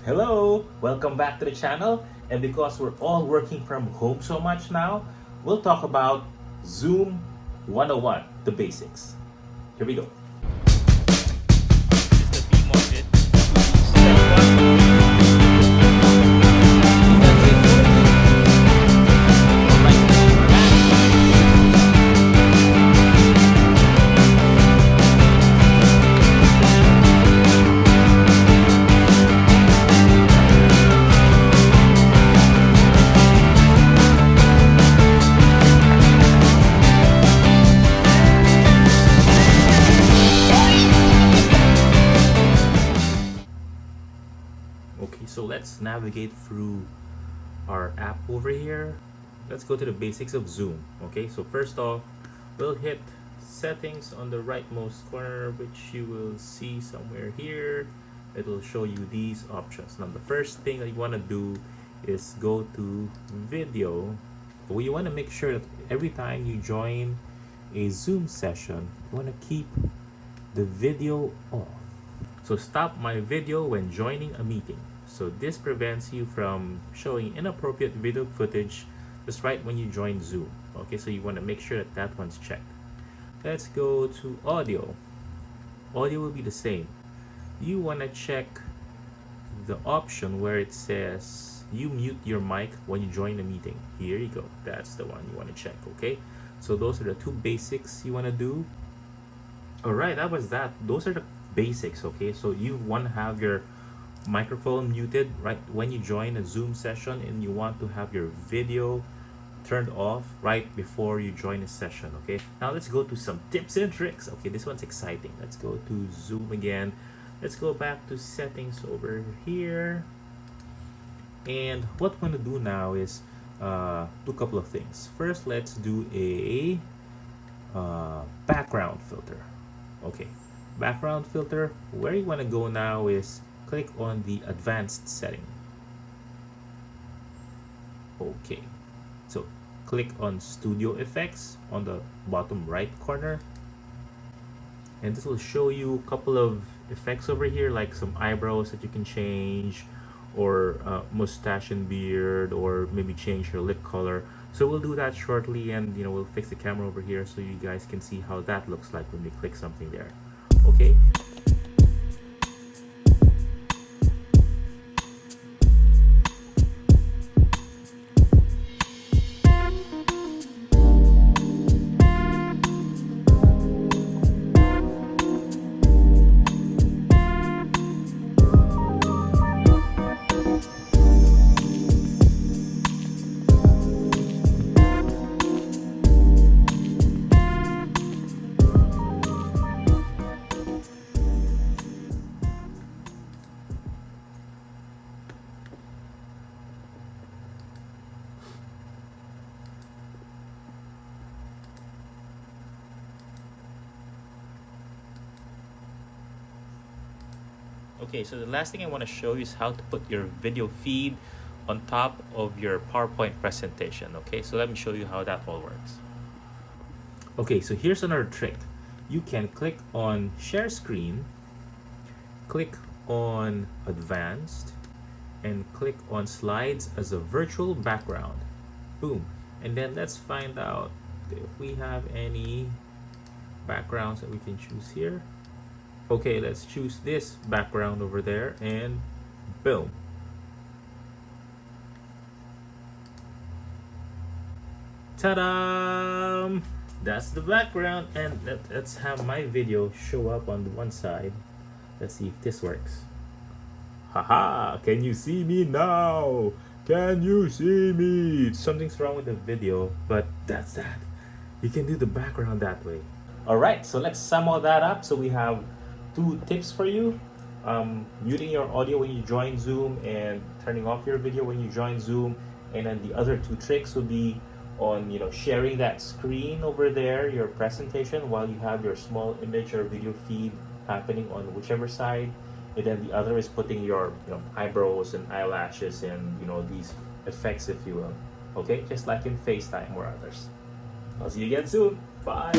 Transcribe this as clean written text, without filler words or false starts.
Hello, welcome back to the channel. And because we're all working from home so much now, we'll talk about Zoom 101, the basics. Here we go. Okay, so let's navigate through our app over here. Let's go to the basics of Zoom. Okay, so first off, we'll hit settings on the rightmost corner, which you will see somewhere here. It will show you these options. Now, the first thing that you want to do is go to video. But you want to make sure that every time you join a Zoom session, you want to keep the video off. So stop my video when joining a meeting. So this prevents you from showing inappropriate video footage just right when you join Zoom. Okay, so you want to make sure that that one's checked. Let's go to audio. Audio will be the same. You want to check the option where it says you mute your mic when you join a meeting. Here you go. That's the one you want to check. Okay, so those are the two basics you want to do. All right, that was that. Those are the basics. Okay, so you want to have your microphone muted right when you join a Zoom session, and you want to have your video turned off right before you join a session. Okay, now let's go to some tips and tricks. Okay, this one's exciting. Let's go to Zoom again. Let's go back to settings over here, and what we want to do now is do a couple of things. First, let's do a background filter. Okay, background filter, where you want to go now is click on the advanced setting. Okay, so click on studio effects on the bottom right corner, and this will show you a couple of effects over here, like some eyebrows that you can change, or mustache and beard, or maybe change your lip color. So we'll do that shortly, and we'll fix the camera over here so you guys can see how that looks like when we click something there. Okay. Okay, so the last thing I want to show you is how to put your video feed on top of your PowerPoint presentation. Okay, so let me show you how that all works. Okay, so here's another trick. You can click on share screen, click on advanced, and click on slides as a virtual background. Boom. And then let's find out if we have any backgrounds that we can choose here. Okay, let's choose this background over there, and boom. Ta-da! That's the background, and let's have my video show up on the one side. Let's see if this works. Haha! Can you see me now? Can you see me? Something's wrong with the video, but that's that. You can do the background that way. Alright, so let's sum all that up. So we have two tips for you: muting your audio when you join Zoom and turning off your video when you join Zoom. And then the other two tricks would be on sharing that screen over there, your presentation, while you have your small image or video feed happening on whichever side. And then the other is putting your eyebrows and eyelashes and these effects, if you will. Okay, just like in FaceTime or others. I'll see you again soon. Bye.